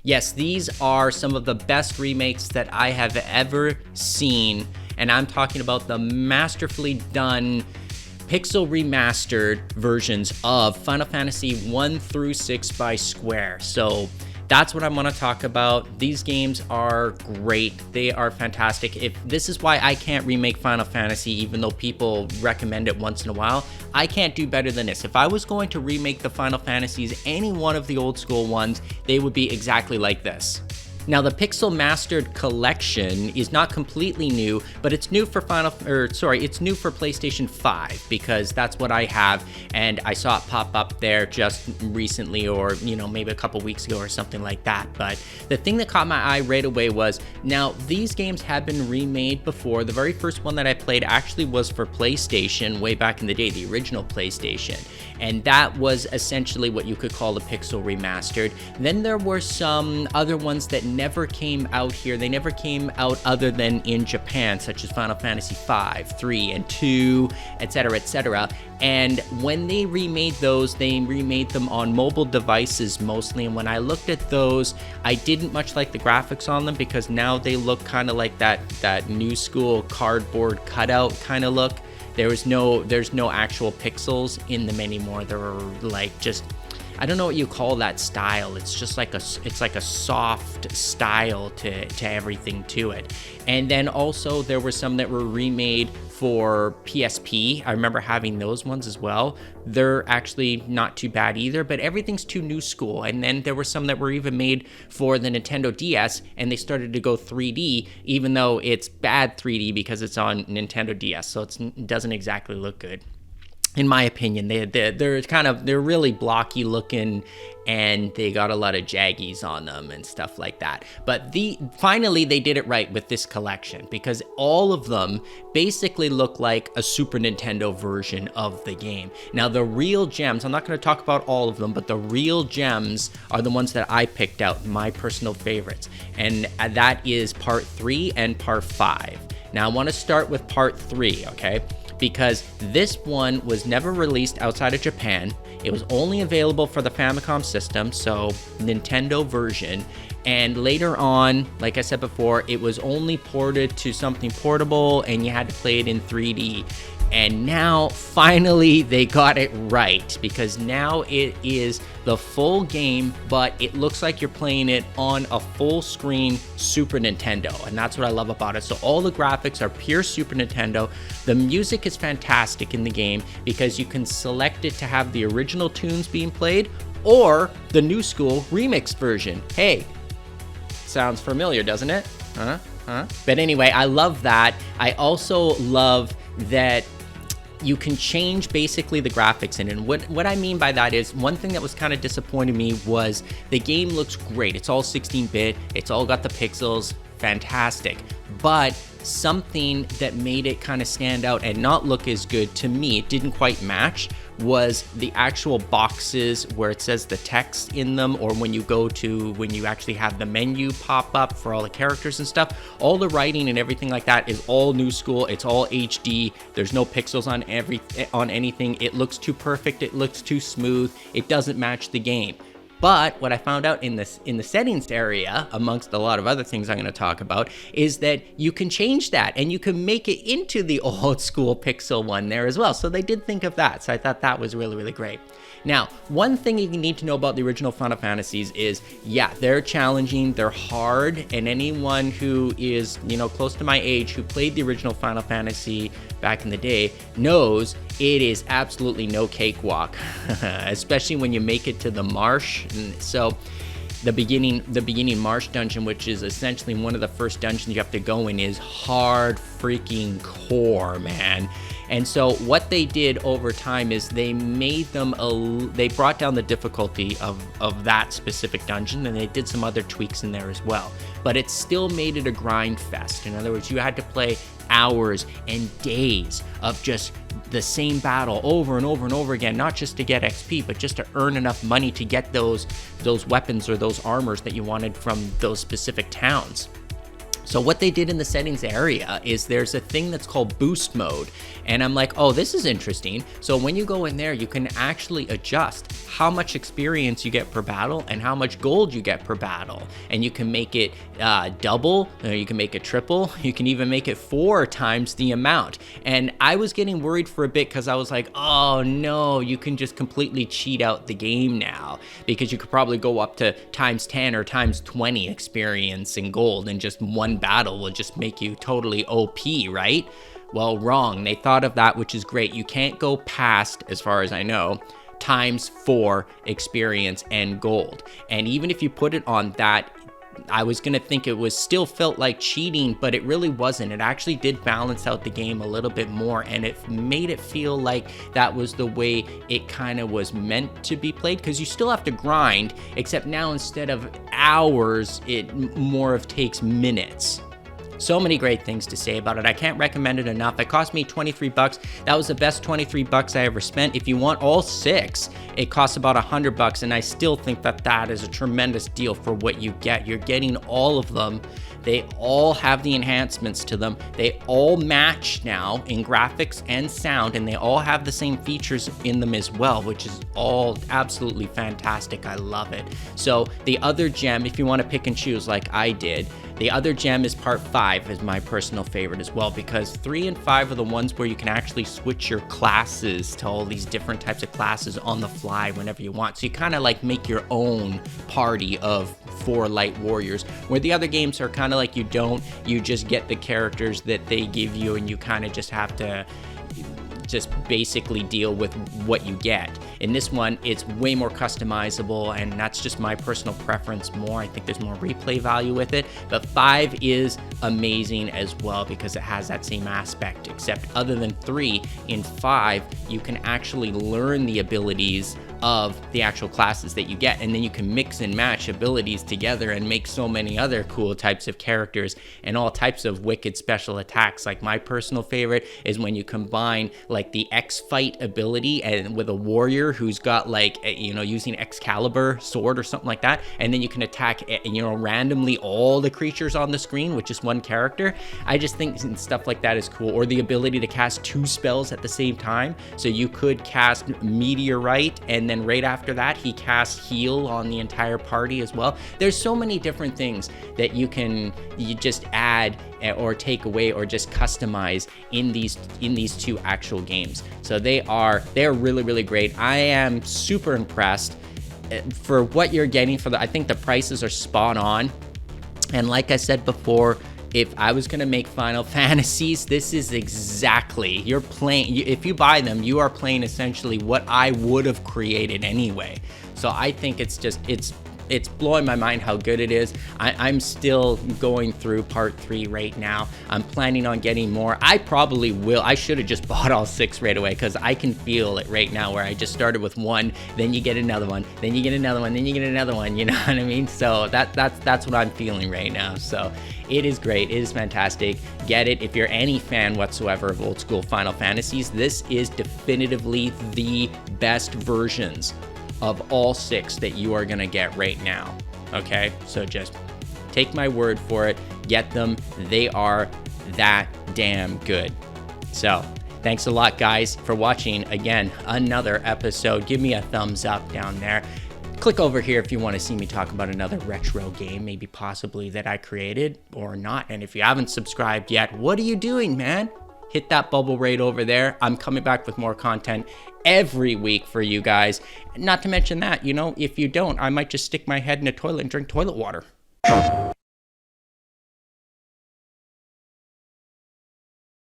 Yes, these are some of the best remakes that I have ever seen, and I'm talking about the masterfully done pixel remastered versions of Final Fantasy 1 through 6 by Square. So that's what I want to talk about. These games are great. They are fantastic. This is why I can't remake Final Fantasy, even though people recommend it once in a while. I can't do better than this. If I was going to remake the Final Fantasies, any one of the old school ones, they would be exactly like this. Now, the Pixel Mastered Collection is not completely new, but it's new for it's new for PlayStation 5, because that's what I have, and I saw it pop up there just recently, or maybe a couple weeks ago or something like that. But the thing that caught my eye right away was, now these games have been remade before. The very first one that I played actually was for PlayStation way back in the day, the original PlayStation, and that was essentially what you could call a Pixel Remastered. Then there were some other ones that never came out here. They never came out other than in Japan, such as Final Fantasy 5, 3, and 2, etc., etc. And when they remade those, they remade them on mobile devices mostly. And when I looked at those, I didn't much like the graphics on them, because now they look kind of like that new school cardboard cutout kind of look. There's no actual pixels in them anymore. They're like just, I don't know what you call that style. It's just like a soft style to everything to it. And then also there were some that were remade for PSP. I remember having those ones as well. They're actually not too bad either, but everything's too new school. And then there were some that were even made for the Nintendo DS, and they started to go 3D, even though it's bad 3D because it's on Nintendo DS, so it doesn't exactly look good. In my opinion, they're really blocky looking, and they got a lot of jaggies on them and stuff like that. But finally they did it right with this collection, because all of them basically look like a Super Nintendo version of the game. Now, the real gems, I'm not going to talk about all of them, but the real gems are the ones that I picked out, my personal favorites, and that is Part 3 and Part 5. Now, I want to start with Part 3, okay? Because this one was never released outside of Japan. It was only available for the Famicom system, so Nintendo version. And later on, like I said before, it was only ported to something portable, and you had to play it in 3D. And now, finally, they got it right, because now it is the full game, but it looks like you're playing it on a full-screen Super Nintendo, and that's what I love about it. So all the graphics are pure Super Nintendo. The music is fantastic in the game, because you can select it to have the original tunes being played, or the new school remix version. Hey, sounds familiar, doesn't it? But anyway, I love that. I also love that you can change basically the graphics in it. And what I mean by that is, one thing that was kind of disappointing me was the game looks great. It's all 16-bit. It's all got the pixels. Fantastic. But something that made it kind of stand out and not look as good to me, it didn't quite match, was the actual boxes where it says the text in them, or when you actually have the menu pop up for all the characters and stuff. All the writing and everything like that is all new school. It's all HD. There's no pixels on anything. It looks too perfect. It looks too smooth. It doesn't match the game. But what I found out in the settings area, amongst a lot of other things I'm going to talk about, is that you can change that, and you can make it into the old school pixel one there as well. So they did think of that. So I thought that was really, really great. Now, one thing you need to know about the original Final Fantasies is, yeah, they're challenging, they're hard, and anyone who is, close to my age, who played the original Final Fantasy back in the day, knows it is absolutely no cakewalk, especially when you make it to the marsh. And so the beginning marsh dungeon, which is essentially one of the first dungeons you have to go in, is hard freaking core, man. And so what they did over time is they brought down the difficulty of that specific dungeon, and they did some other tweaks in there as well. But it still made it a grind fest. In other words, you had to play hours and days of just the same battle over and over and over again, not just to get XP, but just to earn enough money to get those weapons or those armors that you wanted from those specific towns. So what they did in the settings area is there's a thing that's called boost mode. And I'm like, oh, this is interesting. So when you go in there, you can actually adjust how much experience you get per battle and how much gold you get per battle. And you can make it double, or you can make it triple, you can even make it 4 times the amount. And I was getting worried for a bit because I was like, oh no, you can just completely cheat out the game now, because you could probably go up to times 10 or times 20 experience and gold, and just one battle will just make you totally OP, right? Well, wrong. They thought of that, which is great. You can't go past, as far as I know, times 4 experience and gold. And even if you put it on that, I was gonna think it was still felt like cheating, but it really wasn't. It actually did balance out the game a little bit more, and it made it feel like that was the way it kind of was meant to be played, because you still have to grind, except now instead of hours, it more of takes minutes. So many great things to say about it. I can't recommend it enough. It cost me 23 bucks. That was the best 23 bucks I ever spent. If you want all 6, it costs about 100 bucks, and I still think that that is a tremendous deal for what you get. You're getting all of them. They all have the enhancements to them. They all match now in graphics and sound, and they all have the same features in them as well, which is all absolutely fantastic. I love it. So the other gem, if you want to pick and choose like I did, the other gem is part 5, is my personal favorite as well, because 3 and 5 are the ones where you can actually switch your classes to all these different types of classes on the fly whenever you want. So you kind of like make your own party of 4 light warriors, where the other games are kind of like you just get the characters that they give you, and you kind of just have to just basically deal with what you get. In this one, it's way more customizable, and that's just my personal preference more. I think there's more replay value with it, but 5 is amazing as well because it has that same aspect, except other than 3, in 5, you can actually learn the abilities of the actual classes that you get, and then you can mix and match abilities together and make so many other cool types of characters and all types of wicked special attacks. Like my personal favorite is when you combine like the X-Fight ability and with a warrior who's got like, using Excalibur sword or something like that, and then you can attack, randomly all the creatures on the screen with just one character. I just think stuff like that is cool. Or the ability to cast 2 spells at the same time. So you could cast Meteorite, and then right after that he casts Heal on the entire party as well. There's so many different things that you just add or take away or just customize in these 2 actual games. So they're really, really great. I am super impressed for what you're getting for I think the prices are spot on. And like I said before, if I was gonna make Final Fantasies, this is exactly, you're playing, if you buy them, you are playing essentially what I would have created anyway. So I think it's blowing my mind how good it is. I'm still going through part 3 right now. I'm planning on getting more. I probably will. I should have just bought all 6 right away, because I can feel it right now where I just started with 1, then you get another one, then you get another one, then you get another one, you know what I mean? So that's what I'm feeling right now. So it is great. It is fantastic. Get it. If you're any fan whatsoever of old school Final Fantasies, this is definitively the best versions of all 6 that you are gonna get right now. Okay, so just take my word for it. Get them. They are that damn good. So thanks a lot, guys, for watching again another episode. Give me a thumbs up down there. Click over here if you want to see me talk about another retro game, maybe possibly that I created or not. And if you haven't subscribed yet, what are you doing, man? Hit that bubble right over there. I'm coming back with more content every week for you guys. Not to mention that, if you don't, I might just stick my head in a toilet and drink toilet water.